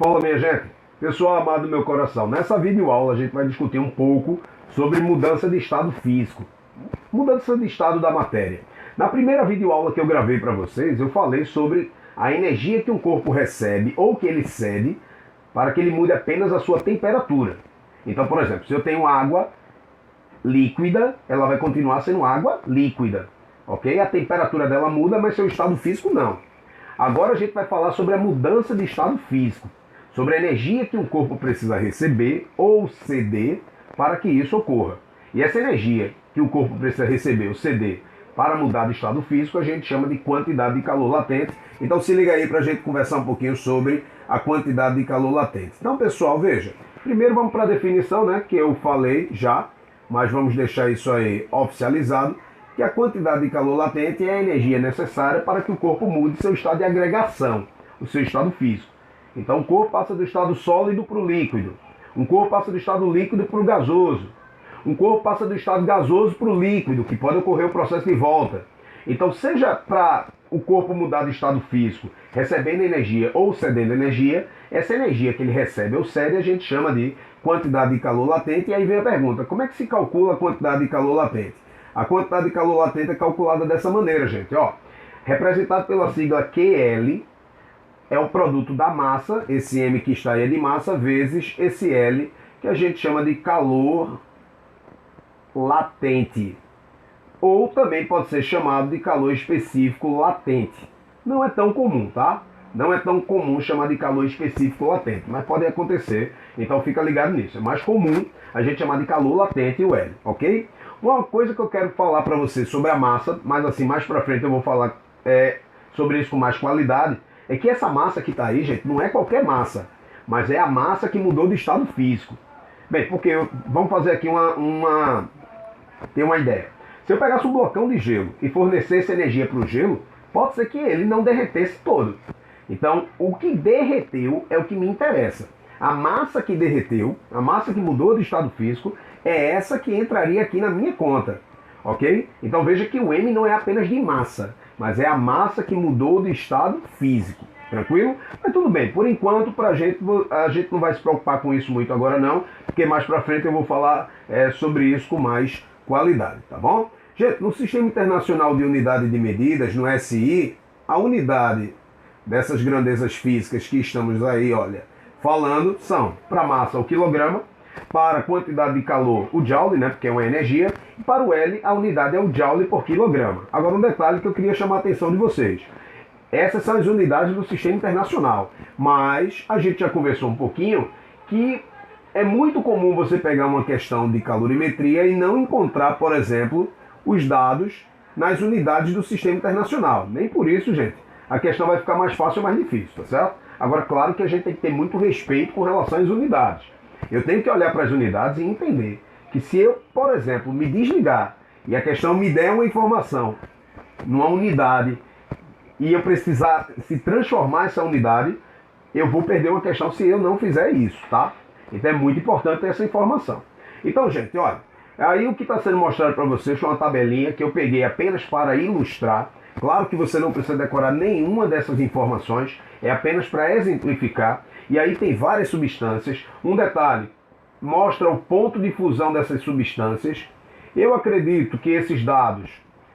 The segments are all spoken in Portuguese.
Fala, minha gente, pessoal amado do meu coração. Nessa videoaula a gente vai discutir um pouco sobre mudança de estado físico, mudança de estado da matéria. Na primeira videoaula que eu gravei para vocês, eu falei sobre a energia que um corpo recebe ou que ele cede para que ele mude apenas a sua temperatura. Então, por exemplo, se eu tenho água líquida, ela vai continuar sendo água líquida, ok? A temperatura dela muda, mas seu estado físico não. Agora a gente vai falar sobre a mudança de estado físico, sobre a energia que um corpo precisa receber ou ceder para que isso ocorra. E essa energia que o corpo precisa receber ou ceder para mudar de estado físico, a gente chama de quantidade de calor latente. Então se liga aí para a gente conversar um pouquinho sobre a quantidade de calor latente. Então, pessoal, veja, primeiro vamos para a definição, né, que eu falei já, mas vamos deixar isso aí oficializado, que a quantidade de calor latente é a energia necessária para que o corpo mude seu estado de agregação, o seu estado físico. Então o corpo passa do estado sólido para o líquido, um corpo passa do estado líquido para o gasoso, um corpo passa do estado gasoso para o líquido, que pode ocorrer o processo de volta. Então, seja para o corpo mudar de estado físico, recebendo energia ou cedendo energia, essa energia que ele recebe ou cede a gente chama de quantidade de calor latente. E aí vem a pergunta, como é que se calcula a quantidade de calor latente? A quantidade de calor latente é calculada dessa maneira, gente. Ó, representado pela sigla QL, é o produto da massa, esse M que está aí é de massa, vezes esse L, que a gente chama de calor latente. Ou também pode ser chamado de calor específico latente. Não é tão comum, tá? Não é tão comum chamar de calor específico latente, mas pode acontecer, então fica ligado nisso. É mais comum a gente chamar de calor latente o L, ok? Uma coisa que eu quero falar para você sobre a massa, mas assim, mais para frente eu vou falar sobre isso com mais qualidade, é que essa massa que está aí, gente, não é qualquer massa, mas é a massa que mudou de estado físico. Bem, porque vamos fazer aqui ter uma ideia. Se eu pegasse um blocão de gelo e fornecesse energia para o gelo, pode ser que ele não derretesse todo. Então, o que derreteu é o que me interessa. A massa que derreteu, a massa que mudou de estado físico, é essa que entraria aqui na minha conta, ok? Então veja que o M não é apenas de massa, mas é a massa que mudou de estado físico, tranquilo? Mas tudo bem, por enquanto a gente não vai se preocupar com isso muito agora não, porque mais pra frente eu vou falar sobre isso com mais qualidade, tá bom? Gente, no Sistema Internacional de Unidade de Medidas, no SI, a unidade dessas grandezas físicas que estamos aí, olha, falando, são para massa o quilograma, para a quantidade de calor o joule, né, porque é uma energia, e para o L a unidade é o joule por quilograma. Agora um detalhe que eu queria chamar a atenção de vocês. Essas são as unidades do Sistema Internacional, mas a gente já conversou um pouquinho que é muito comum você pegar uma questão de calorimetria e não encontrar, por exemplo, os dados nas unidades do Sistema Internacional. Nem por isso, gente, a questão vai ficar mais fácil ou mais difícil, tá certo? Agora, claro que a gente tem que ter muito respeito com relação às unidades. Eu tenho que olhar para as unidades e entender que se eu, por exemplo, me desligar e a questão me der uma informação numa unidade e eu precisar se transformar essa unidade, eu vou perder uma questão se eu não fizer isso, tá? Então é muito importante ter essa informação. Então, gente, olha, aí o que está sendo mostrado para vocês foi uma tabelinha que eu peguei apenas para ilustrar. Claro que você não precisa decorar nenhuma dessas informações, é apenas para exemplificar. E aí tem várias substâncias. Um detalhe, mostra o ponto de fusão dessas substâncias. Eu acredito que esses dados,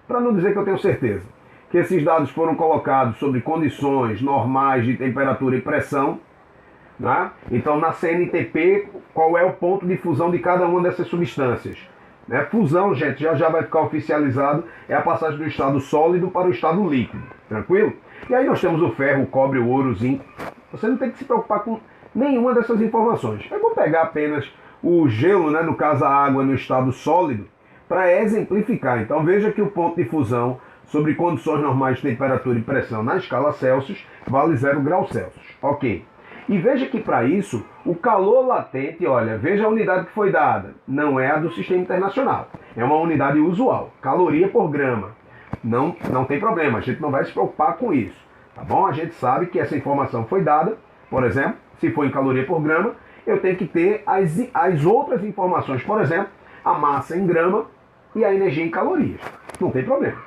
para não dizer que eu tenho certeza, que esses dados foram colocados sobre condições normais de temperatura e pressão, né? Então na CNTP, qual é o ponto de fusão de cada uma dessas substâncias? Né? Fusão, gente, já vai ficar oficializado, é a passagem do estado sólido para o estado líquido, tranquilo? E aí nós temos o ferro, o cobre, o ouro, o zinco. Você não tem que se preocupar com nenhuma dessas informações. Eu vou pegar apenas o gelo, né, no caso a água no estado sólido, para exemplificar. Então veja que o ponto de fusão sobre condições normais de temperatura e pressão na escala Celsius vale 0 graus Celsius. Ok. E veja que para isso, o calor latente, olha, veja a unidade que foi dada. Não é a do Sistema Internacional. É uma unidade usual. Caloria por grama. Não tem problema, a gente não vai se preocupar com isso. Tá bom? A gente sabe que essa informação foi dada. Por exemplo, se for em caloria por grama, eu tenho que ter as outras informações. Por exemplo, a massa em grama e a energia em calorias. Não tem problema.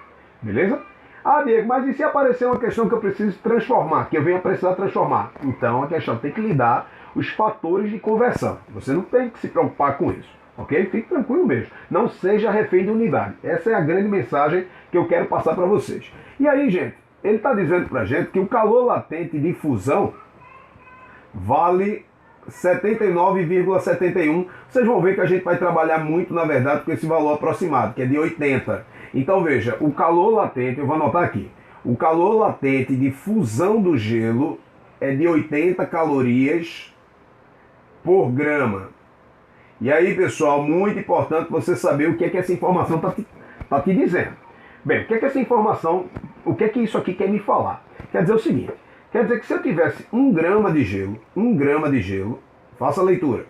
Beleza? Ah, Diego, mas e se aparecer uma questão que eu preciso transformar, que eu venha precisar transformar? Então a questão tem que lidar os fatores de conversão. Você não tem que se preocupar com isso, ok? Fique tranquilo mesmo. Não seja refém de unidade. Essa é a grande mensagem que eu quero passar para vocês. E aí, gente, ele está dizendo para a gente que o calor latente de fusão vale 79,71. Vocês vão ver que a gente vai trabalhar muito, na verdade, com esse valor aproximado, que é de 80. Então veja, o calor latente, eu vou anotar aqui, o calor latente de fusão do gelo é de 80 calorias por grama. E aí, pessoal, muito importante você saber o que é que essa informação tá te dizendo. Bem, o que é que essa informação, o que é que isso aqui quer me falar? Quer dizer o seguinte, quer dizer que se eu tivesse 1 grama de gelo, faça a leitura.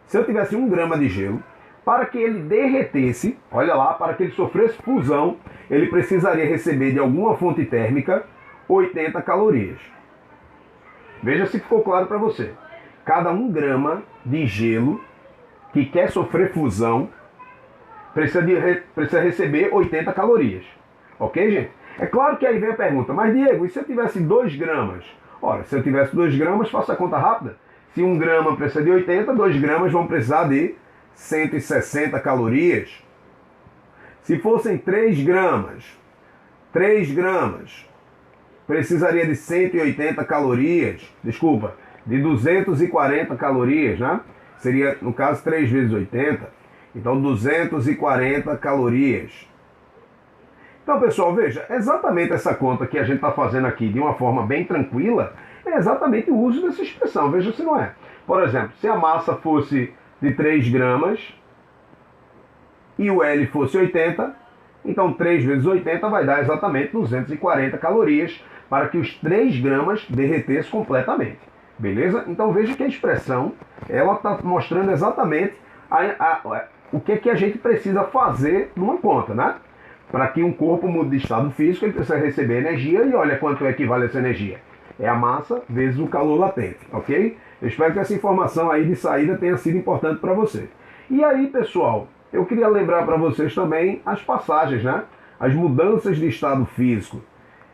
Se eu tivesse 1 grama de gelo, para que ele derretesse, olha lá, para que ele sofresse fusão, ele precisaria receber de alguma fonte térmica 80 calorias. Veja se ficou claro para você. Cada 1 grama de gelo que quer sofrer fusão precisa receber 80 calorias. Ok, gente? É claro que aí vem a pergunta, mas Diego, e se eu tivesse 2 gramas? Ora, se eu tivesse 2 gramas, faça a conta rápida. Se 1 grama precisa de 80, 2 gramas vão precisar de 160 calorias. Se fossem 3 gramas precisaria de 180 calorias, desculpa, de 240 calorias, né? Seria, no caso, 3 vezes 80, então 240 calorias. Então, pessoal, veja, exatamente essa conta que a gente está fazendo aqui de uma forma bem tranquila, é exatamente o uso dessa expressão, veja se não é. Por exemplo, se a massa fosse de 3 gramas e o L fosse 80, então 3 vezes 80 vai dar exatamente 240 calorias para que os 3 gramas derretessem completamente. Beleza? Então veja que a expressão ela está mostrando exatamente o que a gente precisa fazer numa conta, né? Para que um corpo mude de estado físico, ele precisa receber energia e olha quanto equivale essa energia. É a massa vezes o calor latente, ok? Eu espero que essa informação aí de saída tenha sido importante para você. E aí, pessoal, eu queria lembrar para vocês também as passagens, né? As mudanças de estado físico.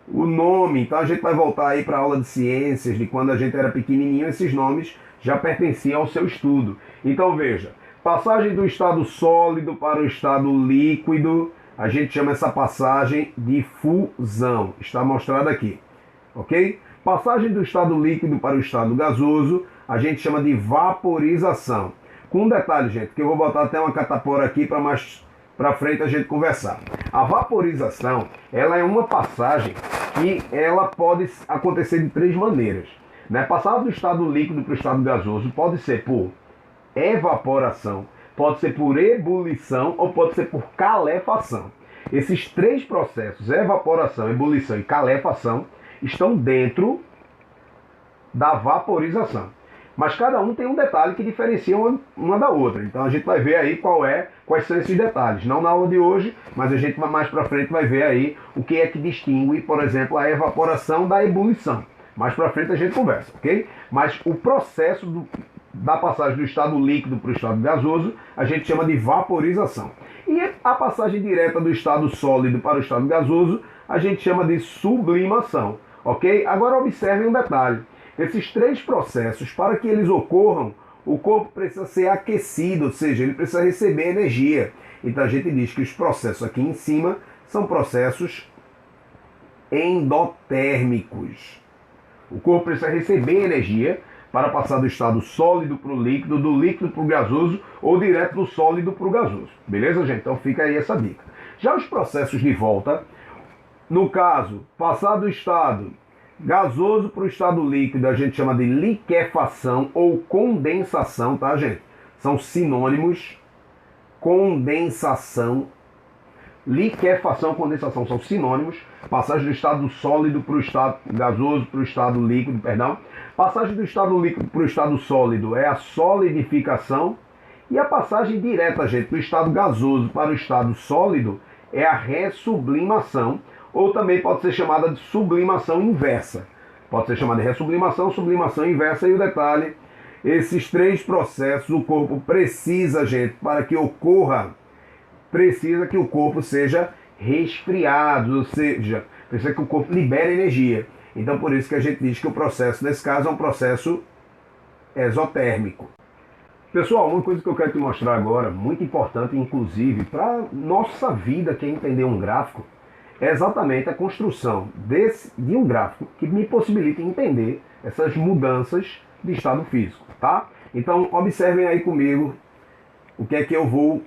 O nome, então a gente vai voltar aí para a aula de ciências, de quando a gente era pequenininho, esses nomes já pertenciam ao seu estudo. Então veja, passagem do estado sólido para o estado líquido, a gente chama essa passagem de fusão, está mostrado aqui, ok? Passagem do estado líquido para o estado gasoso, a gente chama de vaporização. Com um detalhe, gente, que eu vou botar até uma catapora aqui para mais para frente a gente conversar. A vaporização, ela é uma passagem que ela pode acontecer de 3 maneiras. Né? Passar do estado líquido para o estado gasoso pode ser por evaporação, pode ser por ebulição ou pode ser por calefação. Esses 3 processos, evaporação, ebulição e calefação, estão dentro da vaporização. Mas cada um tem um detalhe que diferencia uma da outra. Então a gente vai ver aí quais são esses detalhes. Não na aula de hoje, mas a gente mais para frente vai ver aí o que é que distingue, por exemplo, a evaporação da ebulição. Mais para frente a gente conversa, ok? Mas o processo da passagem do estado líquido para o estado gasoso, a gente chama de vaporização. E a passagem direta do estado sólido para o estado gasoso, a gente chama de sublimação, ok? Agora observem um detalhe. Esses 3 processos, para que eles ocorram, o corpo precisa ser aquecido, ou seja, ele precisa receber energia. Então a gente diz que os processos aqui em cima são processos endotérmicos. O corpo precisa receber energia para passar do estado sólido para o líquido, do líquido para o gasoso ou direto do sólido para o gasoso. Beleza, gente? Então fica aí essa dica. Já os processos de volta, no caso, passar do estado gasoso para o estado líquido, a gente chama de liquefação ou condensação, tá, gente? São sinônimos. Condensação, liquefação, condensação são sinônimos. Passagem do estado sólido para o estado gasoso, para o estado líquido, perdão. Passagem do estado líquido para o estado sólido é a solidificação. E a passagem direta, gente, do estado gasoso para o estado sólido é a ressublimação, ou também pode ser chamada de sublimação inversa. Pode ser chamada de ressublimação, sublimação inversa. E o detalhe, esses 3 processos o corpo precisa, gente, para que ocorra, precisa que o corpo seja resfriado, ou seja, precisa que o corpo libere energia. Então por isso que a gente diz que o processo, nesse caso, é um processo exotérmico. Pessoal, uma coisa que eu quero te mostrar agora, muito importante, inclusive, para nossa vida, que é entender um gráfico, é exatamente a construção de um gráfico que me possibilita entender essas mudanças de estado físico, tá? Então, observem aí comigo o que é que eu vou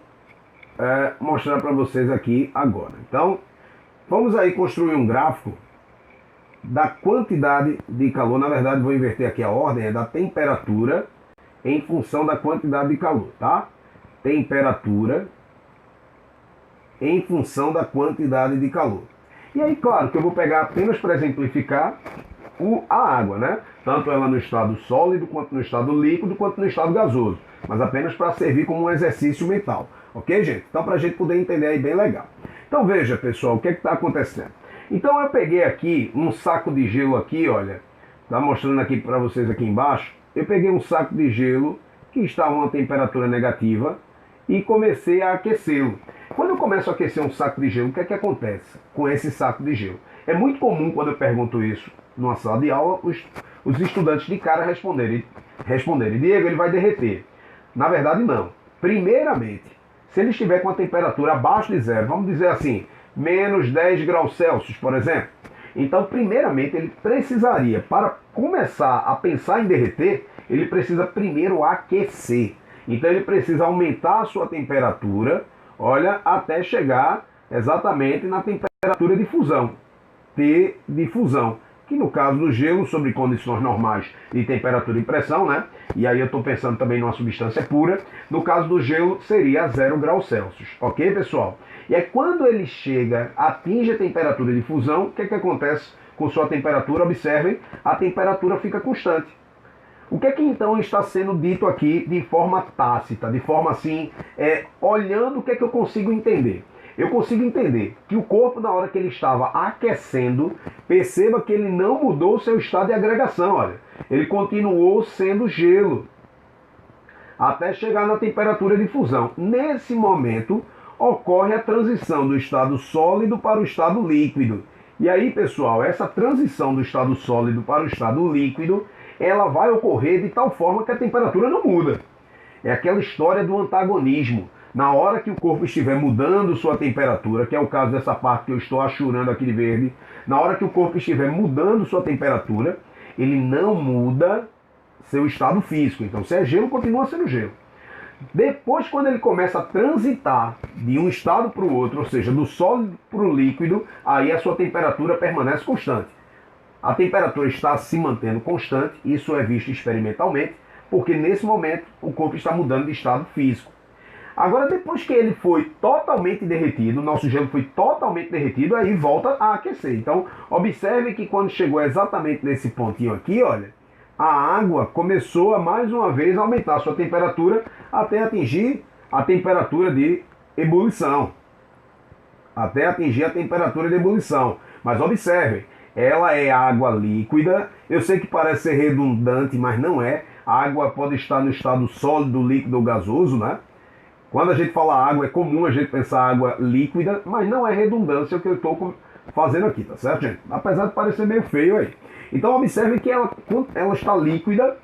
mostrar para vocês aqui agora. Então, vamos aí construir um gráfico da quantidade de calor. Na verdade, vou inverter aqui a ordem, é da temperatura em função da quantidade de calor, tá? Temperatura em função da quantidade de calor. E aí, claro, que eu vou pegar apenas para exemplificar a água, né? Tanto ela no estado sólido, quanto no estado líquido, quanto no estado gasoso. Mas apenas para servir como um exercício mental. Ok, gente? Então, para a gente poder entender aí bem legal. Então, veja, pessoal, o que é que está acontecendo. Então, eu peguei aqui um saco de gelo aqui, olha. Tá mostrando aqui para vocês aqui embaixo. Eu peguei um saco de gelo que estava a uma temperatura negativa e comecei a aquecê-lo. Quando eu começo a aquecer um saco de gelo, o que é que acontece com esse saco de gelo? É muito comum quando eu pergunto isso numa sala de aula, os estudantes de cara responderem, Diego, ele vai derreter. Na verdade, não. Primeiramente, se ele estiver com a temperatura abaixo de zero, vamos dizer assim, menos 10 graus Celsius, por exemplo, então, primeiramente, ele precisaria, para começar a pensar em derreter, ele precisa primeiro aquecer. Então, ele precisa aumentar a sua temperatura, olha, até chegar exatamente na temperatura de fusão, T de fusão, que no caso do gelo, sobre condições normais de temperatura e pressão, né? E aí eu estou pensando também numa substância pura, no caso do gelo seria 0 graus Celsius, ok, pessoal? E é quando ele chega, atinge a temperatura de fusão, o que é que acontece com sua temperatura? Observem, a temperatura fica constante. O que é que então está sendo dito aqui de forma tácita, de forma assim, olhando o que é que eu consigo entender? Eu consigo entender que o corpo, na hora que ele estava aquecendo, perceba que ele não mudou o seu estado de agregação, olha. Ele continuou sendo gelo, até chegar na temperatura de fusão. Nesse momento, ocorre a transição do estado sólido para o estado líquido. E aí, pessoal, essa transição do estado sólido para o estado líquido, ela vai ocorrer de tal forma que a temperatura não muda. É aquela história do antagonismo. Na hora que o corpo estiver mudando sua temperatura, que é o caso dessa parte que eu estou achurando aqui de verde, na hora que o corpo estiver mudando sua temperatura, ele não muda seu estado físico. Então, se é gelo, continua sendo gelo. Depois, quando ele começa a transitar de um estado para o outro, ou seja, do sólido para o líquido, aí a sua temperatura permanece constante. A temperatura está se mantendo constante, isso é visto experimentalmente, porque nesse momento o corpo está mudando de estado físico. Agora, depois que ele foi totalmente derretido, o nosso gelo foi totalmente derretido, aí volta a aquecer. Então, observe que quando chegou exatamente nesse pontinho aqui, olha, a água começou a mais uma vez aumentar a sua temperatura até atingir a temperatura de ebulição. Até atingir a temperatura de ebulição. Mas observe, ela é água líquida. Eu sei que parece ser redundante, mas não é. A água pode estar no estado sólido, líquido ou gasoso, né? Quando a gente fala água, é comum a gente pensar água líquida, mas não é redundância o que eu estou fazendo aqui, tá certo, gente? Apesar de parecer meio feio aí. Então observe que ela está líquida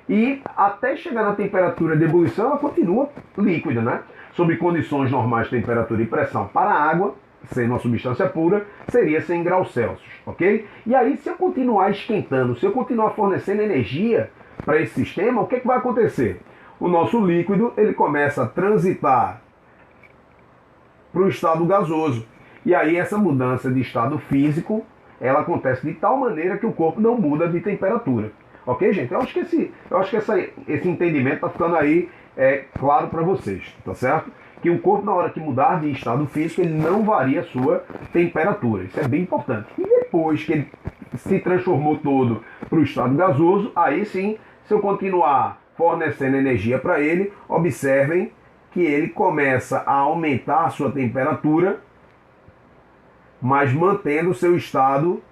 e até chegar na temperatura de ebulição ela continua líquida, né? Sob condições normais de temperatura e pressão para a água, sendo uma substância pura, seria 100 graus Celsius, ok? E aí, se eu continuar esquentando, se eu continuar fornecendo energia para esse sistema, o que é que vai acontecer? O nosso líquido ele começa a transitar para o estado gasoso. E aí essa mudança de estado físico, ela acontece de tal maneira que o corpo não muda de temperatura. Ok, gente? Eu acho que esse entendimento está ficando aí claro para vocês, tá certo? Que o corpo, na hora que mudar de estado físico, ele não varia a sua temperatura. Isso é bem importante. E depois que ele se transformou todo para o estado gasoso, aí sim, se eu continuar fornecendo energia para ele, observem que ele começa a aumentar a sua temperatura, mas mantendo o seu estado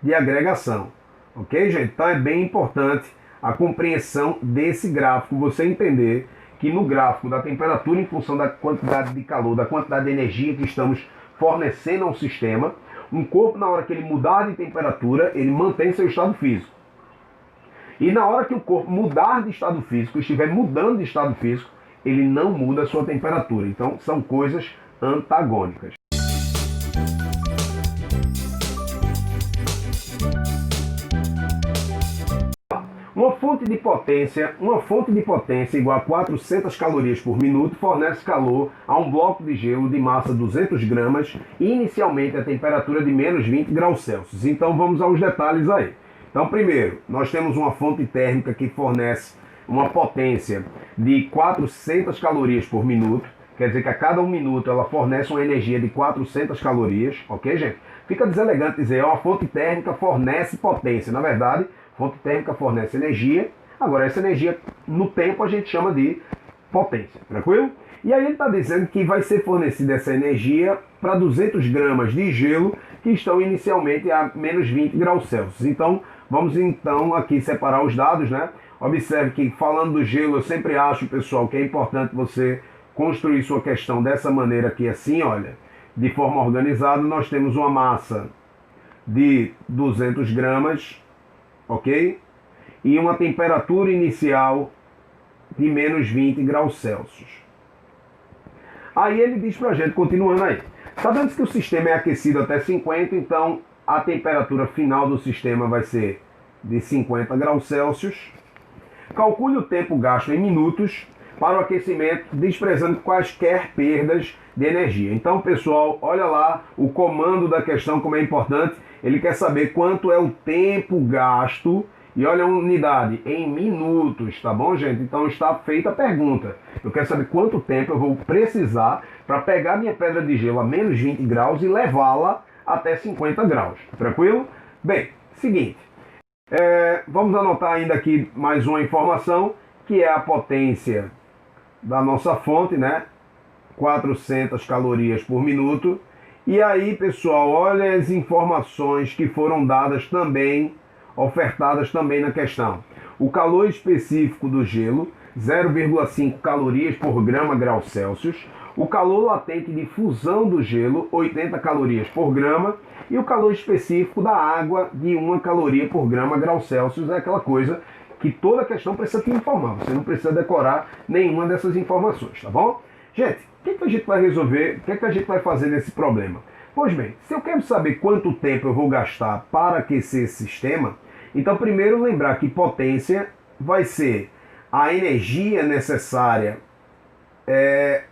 de agregação. Ok, gente? Então é bem importante a compreensão desse gráfico, você entender que no gráfico da temperatura, em função da quantidade de calor, da quantidade de energia que estamos fornecendo ao sistema, Um corpo, na hora que ele mudar de temperatura, ele mantém seu estado físico. E na hora que o corpo mudar de estado físico, estiver mudando de estado físico, ele não muda a sua temperatura. Então, são coisas antagônicas. Uma fonte de potência igual a 400 calorias por minuto fornece calor a um bloco de gelo de massa 200 gramas, inicialmente a temperatura de menos 20 graus Celsius. Então vamos aos detalhes aí. Então primeiro, nós temos uma fonte térmica que fornece uma potência de 400 calorias por minuto, quer dizer que a cada 1 minuto ela fornece uma energia de 400 calorias, ok, gente? Fica deselegante dizer, uma fonte térmica fornece potência. Na verdade, fonte térmica fornece energia. Agora, essa energia, no tempo, a gente chama de potência, tranquilo? E aí ele está dizendo que vai ser fornecida essa energia para 200 gramas de gelo que estão inicialmente a menos 20 graus Celsius. Então, vamos então aqui separar os dados, né? Observe que falando do gelo, eu sempre acho, pessoal, que é importante você construir sua questão dessa maneira aqui, assim, olha, de forma organizada. Nós temos uma massa de 200 gramas, ok? E uma temperatura inicial de menos 20 graus Celsius. Aí ele diz pra gente, continuando aí, sabemos que o sistema é aquecido até 50, então a temperatura final do sistema vai ser de 50 graus Celsius. Calcule o tempo gasto em minutos para o aquecimento, desprezando quaisquer perdas de energia. Então, pessoal, olha lá o comando da questão, como é importante. Ele quer saber quanto é o tempo gasto, e olha a unidade, em minutos, tá bom, gente? Então está feita a pergunta. Eu quero saber quanto tempo eu vou precisar para pegar minha pedra de gelo a menos 20 graus e levá-la até 50 graus. Tranquilo? Bem, seguinte. Vamos anotar ainda aqui mais uma informação, que é a potência da nossa fonte, né? 400 calorias por minuto. E aí, pessoal, olha as informações que foram dadas também, ofertadas também na questão. O calor específico do gelo, 0,5 calorias por grama grau Celsius. O calor latente de fusão do gelo, 80 calorias por grama. E o calor específico da água, de 1 caloria por grama grau Celsius. É aquela coisa que toda questão precisa te informar. Você não precisa decorar nenhuma dessas informações, tá bom? Gente, o que a gente vai resolver? O que a gente vai fazer nesse problema? Pois bem, se eu quero saber quanto tempo eu vou gastar para aquecer esse sistema, então primeiro lembrar que potência vai ser a energia necessária,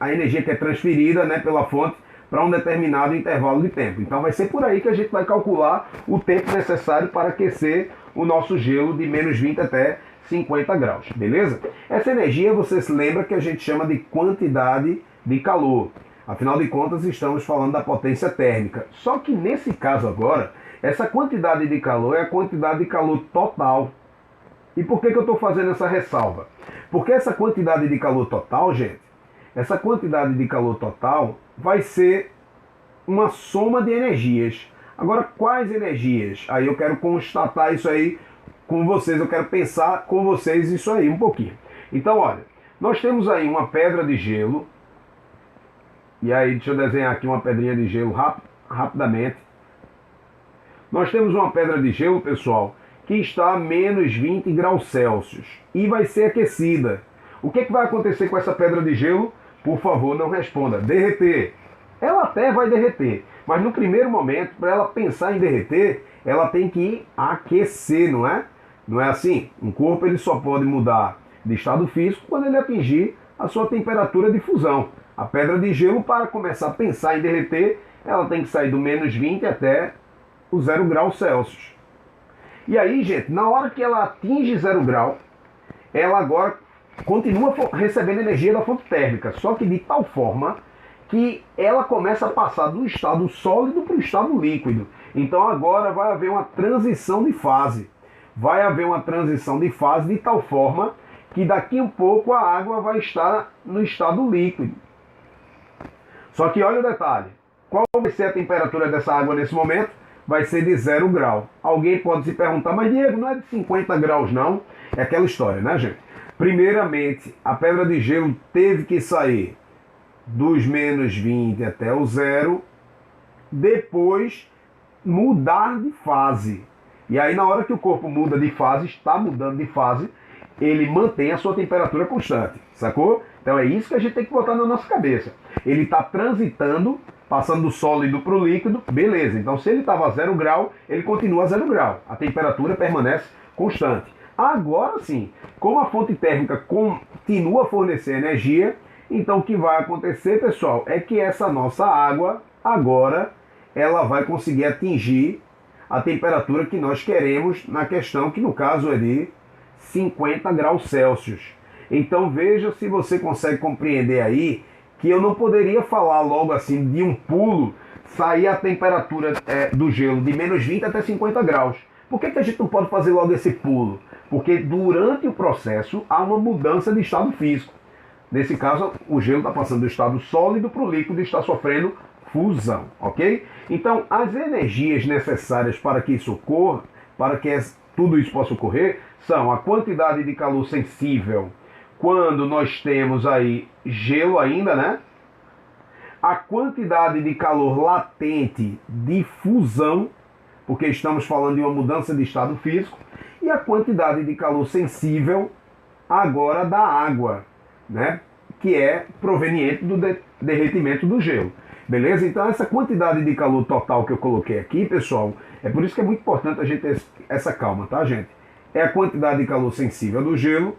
a energia que é transferida, né, pela fonte para um determinado intervalo de tempo. Então vai ser por aí que a gente vai calcular o tempo necessário para aquecer o nosso gelo de menos 20 até 50 graus, beleza? Essa energia você se lembra que a gente chama de quantidade de calor. Afinal de contas, estamos falando da potência térmica. Só que nesse caso agora, essa quantidade de calor é a quantidade de calor total. E por que eu estou fazendo essa ressalva? Porque essa quantidade de calor total, gente, essa quantidade de calor total vai ser uma soma de energias. Agora, quais energias? Aí eu quero constatar isso aí com vocês, eu quero pensar com vocês isso aí um pouquinho. Então, olha, nós temos aí uma pedra de gelo. E aí, deixa eu desenhar aqui uma pedrinha de gelo rapidamente. Nós temos uma pedra de gelo, pessoal, que está a menos 20 graus Celsius e vai ser aquecida. O que vai acontecer com essa pedra de gelo? Por favor, não responda. Derreter. Ela até vai derreter, mas no primeiro momento, para ela pensar em derreter, ela tem que aquecer, não é? Não é assim? Um corpo ele só pode mudar de estado físico quando ele atingir a sua temperatura de fusão. A pedra de gelo, para começar a pensar em derreter, ela tem que sair do menos 20 até o 0 graus Celsius. E aí, gente, na hora que ela atinge 0 grau, ela agora continua recebendo energia da fonte térmica, só que de tal forma que ela começa a passar do estado sólido para o estado líquido. Então agora vai haver uma transição de fase. Vai haver uma transição de fase de tal forma que daqui um pouco a água vai estar no estado líquido. Só que olha o detalhe. Qual vai ser a temperatura dessa água nesse momento? Vai ser de 0 grau. Alguém pode se perguntar, mas Diego, não é de 50 graus não? É aquela história, né, gente? Primeiramente, a pedra de gelo teve que sair dos menos 20 até o 0. Depois, mudar de fase. E aí, na hora que o corpo muda de fase, está mudando de fase, ele mantém a sua temperatura constante, sacou? Então é isso que a gente tem que botar na nossa cabeça. Ele está transitando, passando do sólido para o líquido, beleza. Então se ele estava a 0 grau, ele continua a 0 grau. A temperatura permanece constante. Agora sim, como a fonte térmica continua a fornecer energia, então o que vai acontecer, pessoal, é que essa nossa água, agora, ela vai conseguir atingir a temperatura que nós queremos na questão, que no caso é de 50 graus Celsius. Então veja se você consegue compreender aí que eu não poderia falar logo assim de um pulo, sair a temperatura do gelo de menos 20 até 50 graus. Por que a gente não pode fazer logo esse pulo? Porque durante o processo há uma mudança de estado físico. Nesse caso, o gelo está passando do estado sólido para o líquido e está sofrendo fusão, ok? Então, as energias necessárias para que isso ocorra, para que tudo isso possa ocorrer, são a quantidade de calor sensível quando nós temos aí gelo ainda, né? A quantidade de calor latente de fusão, porque estamos falando de uma mudança de estado físico, e a quantidade de calor sensível agora da água, né? Que é proveniente do derretimento do gelo. Beleza? Então essa quantidade de calor total que eu coloquei aqui, pessoal, é por isso que é muito importante a gente ter essa calma, tá, gente? É a quantidade de calor sensível do gelo,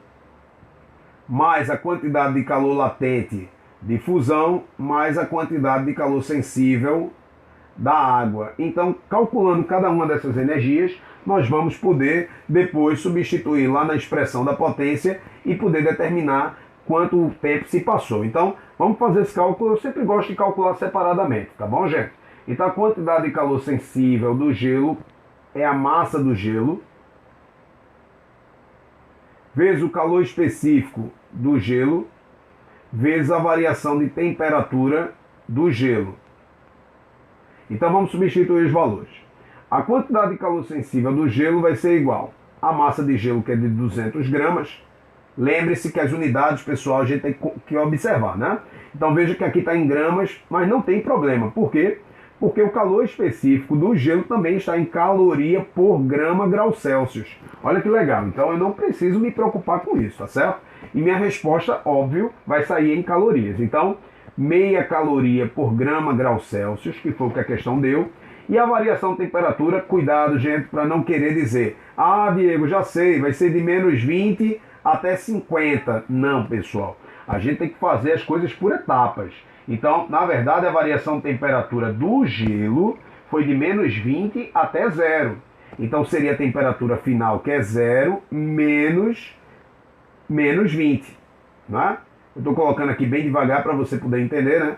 mais a quantidade de calor latente de fusão, mais a quantidade de calor sensível da água. Então, calculando cada uma dessas energias, nós vamos poder depois substituir lá na expressão da potência e poder determinar quanto tempo se passou. Então, vamos fazer esse cálculo. Eu sempre gosto de calcular separadamente, tá bom, gente? Então, a quantidade de calor sensível do gelo é a massa do gelo, vezes o calor específico do gelo, vezes a variação de temperatura do gelo. Então, vamos substituir os valores. A quantidade de calor sensível do gelo vai ser igual à massa de gelo, que é de 200 gramas. Lembre-se que as unidades, pessoal, a gente tem que observar, né? Então veja que aqui está em gramas, mas não tem problema. Por quê? Porque o calor específico do gelo também está em caloria por grama grau Celsius. Olha que legal. Então eu não preciso me preocupar com isso, tá certo? E minha resposta, óbvio, vai sair em calorias. Então, meia caloria por grama grau Celsius, que foi o que a questão deu. E a variação de temperatura, cuidado, gente, para não querer dizer: ah, Diego, já sei, vai ser de menos 20 até 50. Não, pessoal. A gente tem que fazer as coisas por etapas. Então, na verdade, a variação de temperatura do gelo foi de menos 20 até 0. Então, seria a temperatura final, que é 0, menos 20. Né? Eu estou colocando aqui bem devagar para você poder entender, né?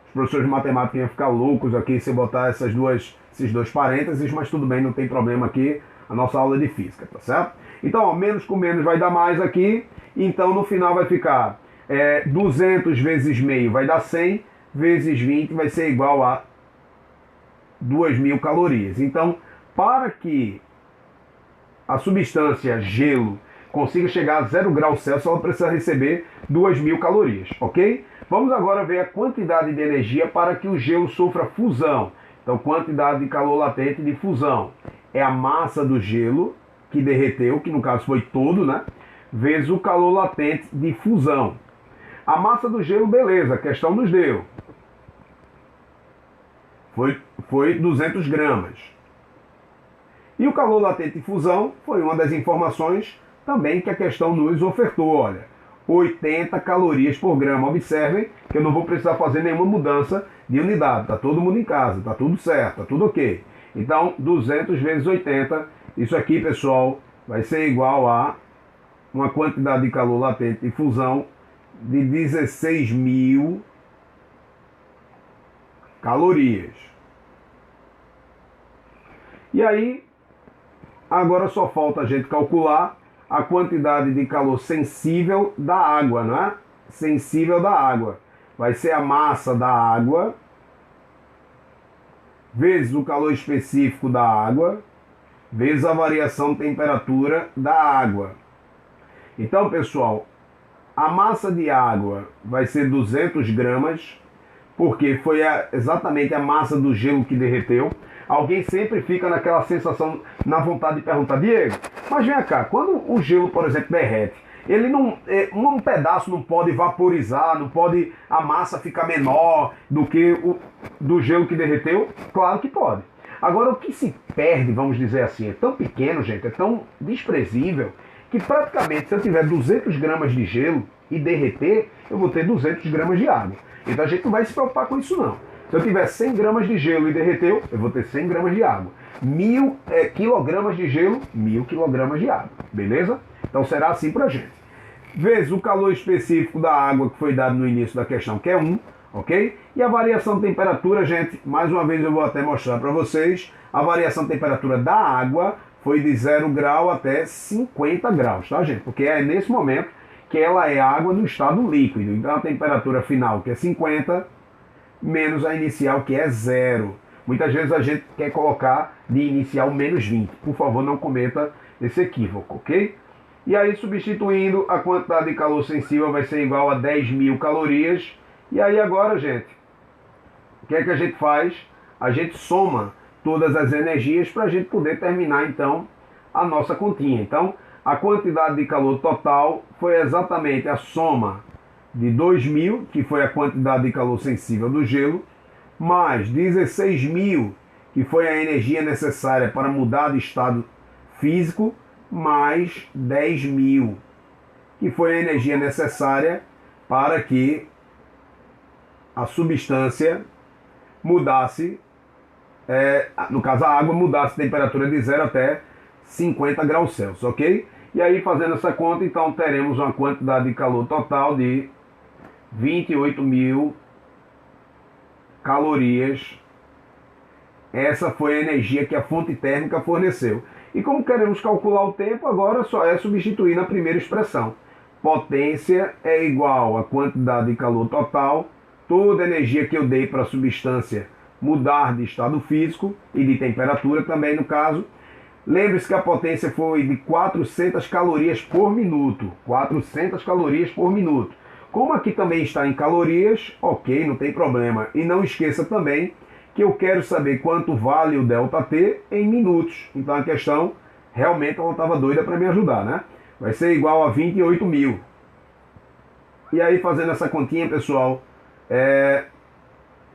Os professores de matemática iam ficar loucos aqui se eu botar esses dois parênteses, mas tudo bem, não tem problema aqui. A nossa aula é de física, tá certo? Então, ó, menos com menos vai dar mais aqui. Então, no final vai ficar 200 vezes meio vai dar 100, vezes 20 vai ser igual a 2.000 calorias. Então, para que a substância gelo consiga chegar a 0 graus Celsius, ela precisa receber 2.000 calorias, ok? Vamos agora ver a quantidade de energia para que o gelo sofra fusão. Então, quantidade de calor latente de fusão é a massa do gelo que derreteu, que no caso foi todo, né? Vezes o calor latente de fusão. A massa do gelo, beleza, a questão nos deu. Foi 200 gramas. E o calor latente de fusão foi uma das informações também que a questão nos ofertou, olha. 80 calorias por grama. Observem que eu não vou precisar fazer nenhuma mudança de unidade. Está todo mundo em casa, está tudo certo, está tudo ok. Então, 200 vezes 80, isso aqui, pessoal, vai ser igual a uma quantidade de calor latente de fusão de 16.000 calorias. E aí, agora só falta a gente calcular a quantidade de calor sensível da água, não é? Sensível da água. Vai ser a massa da água vezes o calor específico da água vezes a variação de temperatura da água. Então, pessoal, a massa de água vai ser 200 gramas porque foi exatamente a massa do gelo que derreteu. Alguém sempre fica naquela sensação, na vontade de perguntar, Diego, mas vem cá, quando o gelo, por exemplo, derrete, ele não, um pedaço não pode vaporizar, não pode a massa ficar menor do que o do gelo que derreteu? Claro que pode. Agora, o que se perde, vamos dizer assim, é tão pequeno, gente, é tão desprezível, que praticamente se eu tiver 200 gramas de gelo e derreter, eu vou ter 200 gramas de água. Então a gente não vai se preocupar com isso não. Se eu tiver 100 gramas de gelo e derreteu, eu vou ter 100 gramas de água. 1000 quilogramas de gelo, 1000 quilogramas de água. Beleza? Então será assim pra gente. Vezes o calor específico da água que foi dado no início da questão, que é 1, ok? E a variação de temperatura, gente, mais uma vez eu vou até mostrar para vocês. A variação de temperatura da água foi de 0 grau até 50 graus, tá, gente? Porque é nesse momento que ela é água no estado líquido. Então a temperatura final, que é 50, menos a inicial, que é 0. Muitas vezes a gente quer colocar de inicial menos 20. Por favor, não cometa esse equívoco, ok? E aí, substituindo, a quantidade de calor sensível vai ser igual a 10.000 calorias. E aí agora, gente, o que é que a gente faz? A gente soma todas as energias para a gente poder terminar, então, a nossa continha. Então, a quantidade de calor total foi exatamente a soma de 2.000, que foi a quantidade de calor sensível do gelo, mais 16.000, que foi a energia necessária para mudar de estado físico, mais 10.000, que foi a energia necessária para que a substância mudasse, no caso a água mudasse a temperatura de 0 até 50 graus Celsius, ok? E aí, fazendo essa conta, então teremos uma quantidade de calor total de 28.000 calorias. Essa foi a energia que a fonte térmica forneceu. E como queremos calcular o tempo, agora só é substituir na primeira expressão. Potência é igual à quantidade de calor total, toda a energia que eu dei para a substância mudar de estado físico e de temperatura também no caso. Lembre-se que a potência foi de 400 calorias por minuto. 400 calorias por minuto. Como aqui também está em calorias, ok, não tem problema. E não esqueça também que eu quero saber quanto vale o ΔT em minutos. Então a questão, realmente ela estava doida para me ajudar, né? Vai ser igual a 28.000. E aí, fazendo essa continha, pessoal,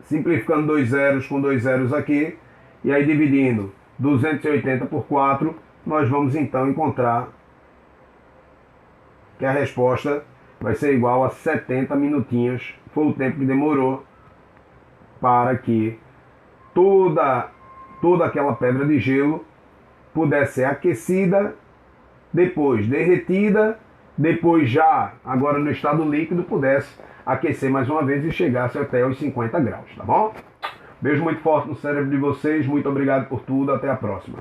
simplificando 2 zeros com 2 zeros aqui, e aí dividindo 280 por 4, nós vamos então encontrar que a resposta vai ser igual a 70 minutinhos. Foi o tempo que demorou para que toda aquela pedra de gelo pudesse ser aquecida, depois derretida, depois já, agora no estado líquido, pudesse aquecer mais uma vez e chegasse até os 50 graus, tá bom? Beijo muito forte no cérebro de vocês, muito obrigado por tudo, até a próxima.